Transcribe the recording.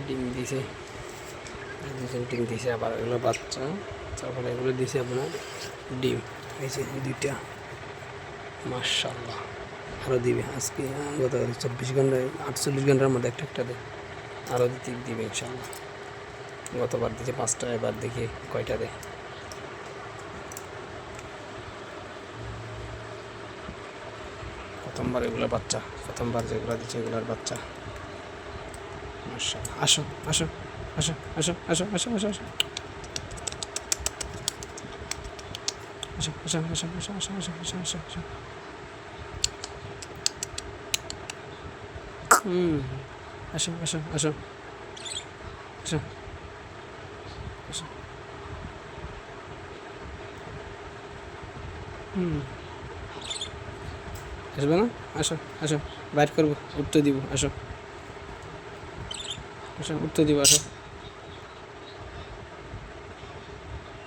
ডিম দিছে, ডিম দিছে, আবার এগুলো বাচ্চা, তারপরে এগুলো দিছে আপনার ডিম, এই যে 2টা। মাশাআল্লাহ, আরও দিবে আজকে, গত 24 ঘন্টায় 48 ঘন্টার মধ্যে একটা দেয়, আরও দিবে ইনশাল্লাহ। গতবার দিছে 5টা, এবার দেখি কয়টা দেয়। প্রথমবার এগুলোর বাচ্চা, প্রথমবার যেগুলো দিচ্ছে এগুলোর বাচ্চা। মাশাআল্লাহ, আসো আসো আসো আসো আসো আসো আসো আসো আসো আসো আসো আসো আসো আসো আসো আসো আসো। আসো আসো আসো আসো আসো। আসবে না? আসো আসো, বাইর করবো, উঠতে দিব, আসো আসো, উঠতে দিব, আসো।